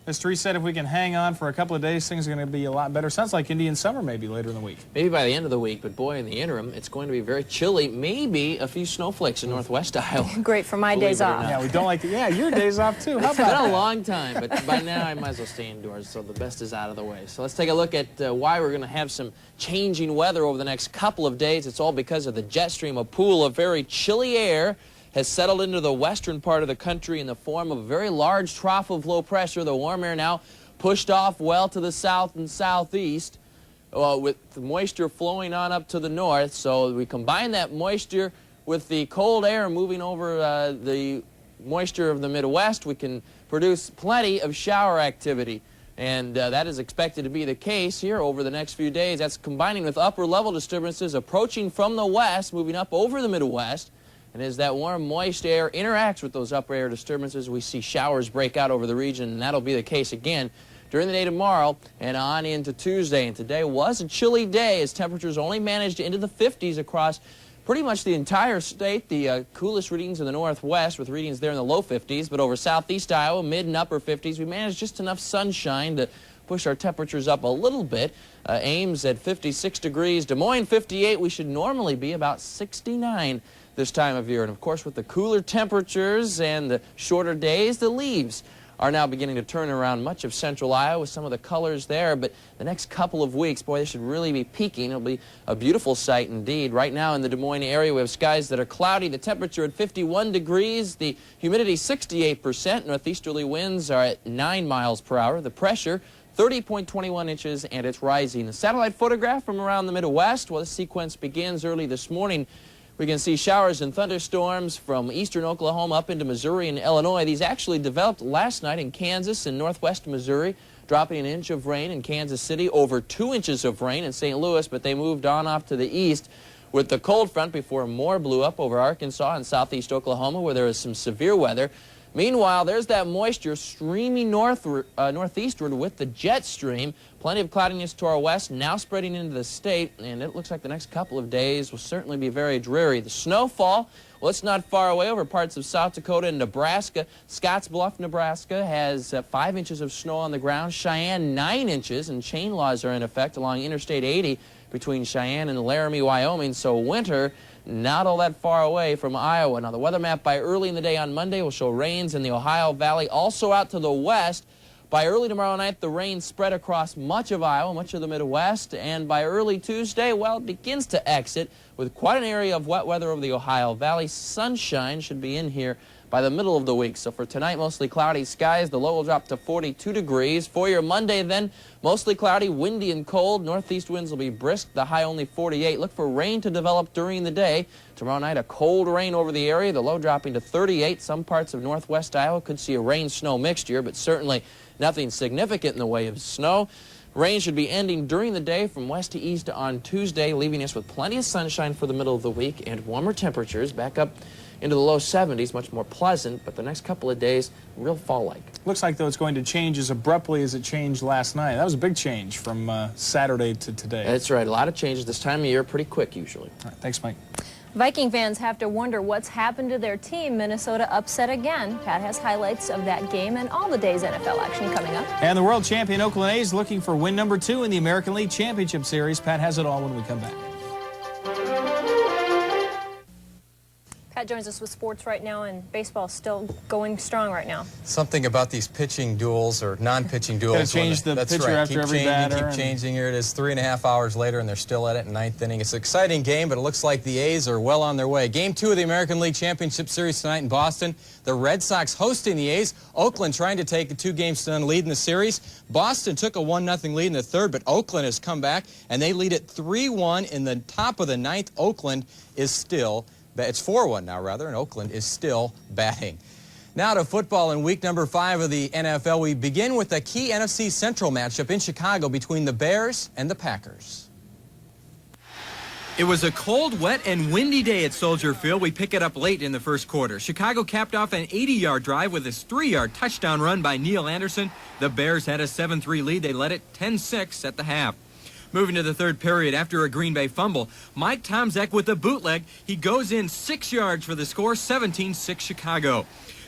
As Therese said, if we can hang on for a couple of days, things are going to be a lot better. Sounds like Indian summer maybe later in the week. Maybe by the end of the week, but boy, in the interim, it's going to be very chilly. Maybe a few snowflakes in northwest Iowa. Great for my days off. Yeah, we don't like to. Yeah, your days off too. How about It's been that? a long time, but by now I might as well stay indoors, so the best is out of the way. So let's take a look at why we're going to have some changing weather over the next couple of days. It's all because of the jet stream. A pool of very chilly air has settled into the western part of the country in the form of a very large trough of low pressure. The warm air now pushed off well to the south and southeast with the moisture flowing on up to the north. So we combine that moisture with the cold air moving over the moisture of the Midwest. We can produce plenty of shower activity. And that is expected to be the case here over the next few days. That's combining with upper level disturbances approaching from the west, moving up over the Midwest. And as that warm, moist air interacts with those upper air disturbances, we see showers break out over the region, and that'll be the case again during the day tomorrow and on into Tuesday. And today was a chilly day as temperatures only managed into the 50s across pretty much the entire state. The coolest readings in the northwest with readings there in the low 50s, but over southeast Iowa, mid and upper 50s, we managed just enough sunshine to push our temperatures up a little bit. Ames at 56 degrees, Des Moines 58. We should normally be about 69 this time of year. And of course, with the cooler temperatures and the shorter days, the leaves are now beginning to turn around much of central Iowa with some of the colors there. But the next couple of weeks, boy, they should really be peaking. It'll be a beautiful sight indeed. Right now in the Des Moines area, we have skies that are cloudy. The temperature at 51 degrees. The humidity 68%. Northeasterly winds are at 9 miles per hour. The pressure 30.21 inches, and it's rising. A satellite photograph from around the Midwest. Well, this sequence begins early this morning. We can see showers and thunderstorms from eastern Oklahoma up into Missouri and Illinois. These actually developed last night in Kansas and northwest Missouri, dropping an inch of rain in Kansas City, over 2 inches of rain in St. Louis, but they moved on off to the east with the cold front before more blew up over Arkansas and southeast Oklahoma, where there was some severe weather. Meanwhile, there's that moisture streaming northeastward with the jet stream. Plenty of cloudiness to our west, now spreading into the state, and it looks like the next couple of days will certainly be very dreary. The snowfall, well, it's not far away over parts of South Dakota and Nebraska. Scottsbluff, Nebraska has 5 inches of snow on the ground. Cheyenne, 9 inches, and chain laws are in effect along Interstate 80 between Cheyenne and Laramie, Wyoming. So winter not all that far away from Iowa. Now, the weather map by early in the day on Monday will show rains in the Ohio Valley, also out to the west. By early tomorrow night, the rain spread across much of Iowa, much of the Midwest, and by early Tuesday, well, it begins to exit with quite an area of wet weather over the Ohio Valley. Sunshine should be in here by the middle of the week. So for tonight, mostly cloudy skies. The low will drop to 42 degrees. For your Monday then, mostly cloudy, windy and cold. Northeast winds will be brisk. The high only 48. Look for rain to develop during the day. Tomorrow night, a cold rain over the area. The low dropping to 38. Some parts of northwest Iowa could see a rain-snow mixture, but certainly nothing significant in the way of snow. Rain should be ending during the day from west to east on Tuesday, leaving us with plenty of sunshine for the middle of the week and warmer temperatures back up into the low 70s, much more pleasant, but the next couple of days, real fall-like. Looks like, though, it's going to change as abruptly as it changed last night. That was a big change from Saturday to today. That's right. A lot of changes this time of year, pretty quick usually. All right, thanks, Mike. Viking fans have to wonder what's happened to their team. Minnesota upset again. Pat has highlights of that game and all the day's NFL action coming up. And the world champion Oakland A's looking for win number 2 in the American League Championship Series. Pat has it all when we come back. Pat joins us with sports right now, and baseball still going strong right now. Something about these pitching duels or non-pitching duels. Gotta change the that's pitcher right. after every batter. Keep changing. Here it is, 3.5 hours later, and they're still at it in ninth inning. It's an exciting game, but it looks like the A's are well on their way. Game 2 of the American League Championship Series tonight in Boston. The Red Sox hosting the A's. Oakland trying to take a 2-game lead in the series. Boston took a 1-0 lead in the third, but Oakland has come back, and they lead it 3-1 in the top of the ninth. Oakland is still It's 4-1 now, rather, and Oakland is still batting. Now to football in week number 5 of the NFL. We begin with a key NFC Central matchup in Chicago between the Bears and the Packers. It was a cold, wet, and windy day at Soldier Field. We pick it up late in the first quarter. Chicago capped off an 80-yard drive with his 3-yard touchdown run by Neil Anderson. The Bears had a 7-3 lead. They led it 10-6 at the half. Moving to the third period after a Green Bay fumble, Mike Tomczak with a bootleg. He goes in 6 yards for the score, 17-6 Chicago.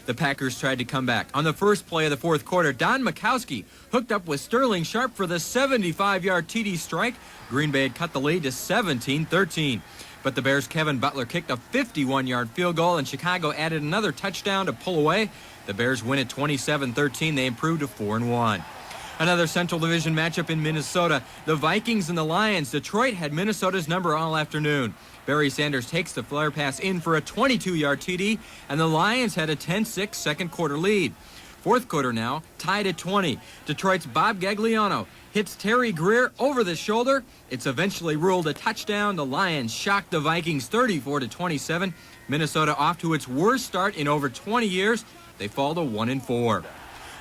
The Packers tried to come back. On the first play of the fourth quarter, Don Mikowski hooked up with Sterling Sharp for the 75-yard TD strike. Green Bay had cut the lead to 17-13. But the Bears' Kevin Butler kicked a 51-yard field goal, and Chicago added another touchdown to pull away. The Bears win at 27-13. They improved to 4-1. Another Central Division matchup in Minnesota. The Vikings and the Lions. Detroit had Minnesota's number all afternoon. Barry Sanders takes the flare pass in for a 22-yard TD, and the Lions had a 10-6 second quarter lead. Fourth quarter now, tied at 20. Detroit's Bob Gagliano hits Terry Greer over the shoulder. It's eventually ruled a touchdown. The Lions shocked the Vikings 34-27. Minnesota off to its worst start in over 20 years. They fall to 1-4.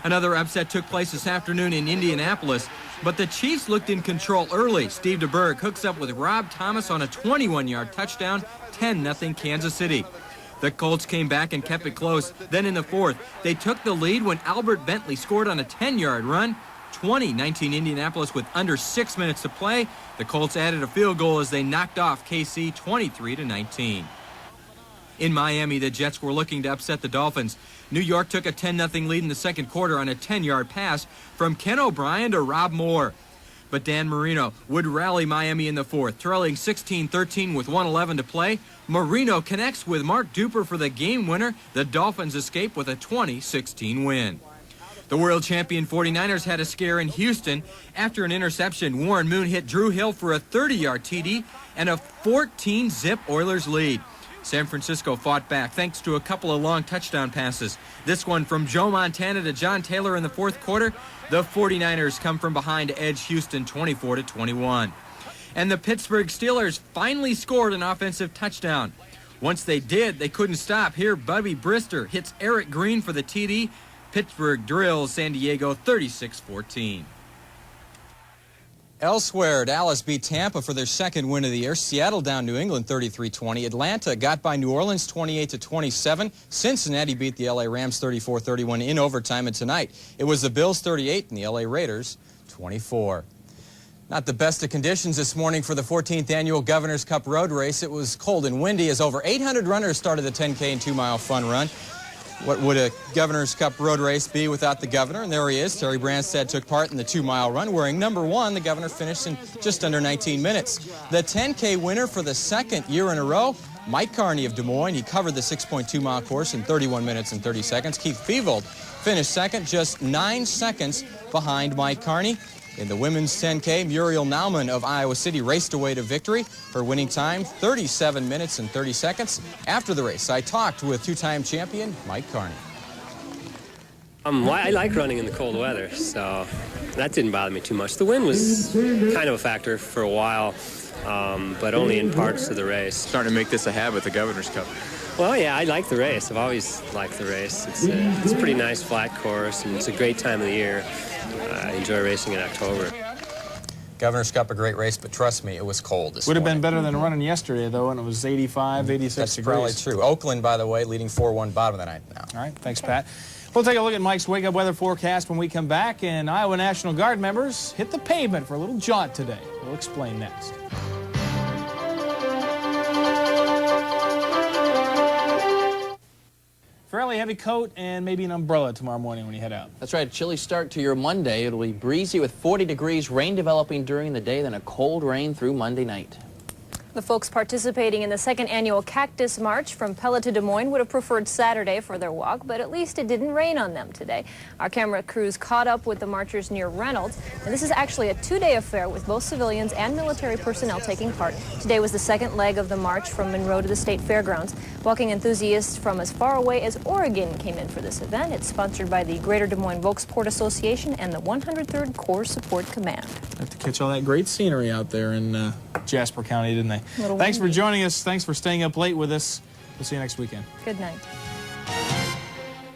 Another upset took place this afternoon in Indianapolis, but the Chiefs looked in control early. Steve DeBerg hooks up with Rob Thomas on a 21-yard touchdown, 10-0 Kansas City. The Colts came back and kept it close. Then in the fourth, they took the lead when Albert Bentley scored on a 10-yard run. 20-19 Indianapolis with under 6 minutes to play. The Colts added a field goal as they knocked off KC 23-19. In Miami, the Jets were looking to upset the Dolphins. New York took a 10-0 lead in the second quarter on a 10-yard pass from Ken O'Brien to Rob Moore. But Dan Marino would rally Miami in the fourth, trailing 16-13 with 1:11 to play. Marino connects with Mark Duper for the game winner. The Dolphins escape with a 20-16 win. The world champion 49ers had a scare in Houston. After an interception, Warren Moon hit Drew Hill for a 30-yard TD and a 14-zip Oilers lead. San Francisco fought back thanks to a couple of long touchdown passes. This one from Joe Montana to John Taylor in the fourth quarter. The 49ers come from behind to edge Houston 24-21. And the Pittsburgh Steelers finally scored an offensive touchdown. Once they did, they couldn't stop. Here, Bubby Brister hits Eric Green for the TD. Pittsburgh drills San Diego 36-14. Elsewhere, Dallas beat Tampa for their second win of the year. Seattle down New England 33-20. Atlanta got by New Orleans 28-27. Cincinnati beat the LA Rams 34-31 in overtime. And tonight, it was the Bills 38 and the LA Raiders 24. Not the best of conditions this morning for the 14th annual Governor's Cup Road Race. It was cold and windy as over 800 runners started the 10K and 2-mile fun run. What would a Governor's Cup road race be without the governor? And there he is. Terry Branstad took part in the 2-mile run. Wearing number 1, the governor finished in just under 19 minutes. The 10K winner for the second year in a row, Mike Carney of Des Moines. He covered the 6.2-mile course in 31 minutes and 30 seconds. Keith Fevold finished second, just 9 seconds behind Mike Carney. In the women's 10K, Muriel Nauman of Iowa City raced away to victory. Her winning time, 37 minutes and 30 seconds. After the race, I talked with two-time champion Mike Carney. I like running in the cold weather, so that didn't bother me too much. The wind was kind of a factor for a while, but only in parts of the race. Starting to make this a habit, the Governor's Cup. Well, yeah, I like the race. I've always liked the race. It's a pretty nice flat course, and it's a great time of the year. I enjoy racing in October. Governor's Cup, a great race, but trust me, it was cold this Would have morning. been better than running yesterday, though, and it was 85, 86 That's degrees. probably true. Oakland, by the way, leading 4-1 bottom of the ninth now. All right, thanks, Pat. We'll take a look at Mike's wake-up weather forecast when we come back, and Iowa National Guard members hit the pavement for a little jaunt today. We'll explain next. Fairly heavy coat and maybe an umbrella tomorrow morning when you head out. That's right, chilly start to your Monday. It'll be breezy with 40 degrees, rain developing during the day, then a cold rain through Monday night. The folks participating in the second annual Cactus March from Pella to Des Moines would have preferred Saturday for their walk, but at least it didn't rain on them today. Our camera crews caught up with the marchers near Reynolds, and this is actually a 2-day affair with both civilians and military personnel taking part. Today was the second leg of the march from Monroe to the State Fairgrounds. Walking enthusiasts from as far away as Oregon came in for this event. It's sponsored by the Greater Des Moines Volksport Association and the 103rd Corps Support Command. Have to catch all that great scenery out there in Jasper County, didn't they? Thanks for joining us. Thanks for staying up late with us. We'll see you next weekend. Good night.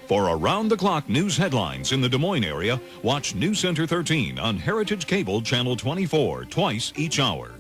For around-the-clock news headlines in the Des Moines area, watch Newscenter 13 on Heritage Cable Channel 24 twice each hour.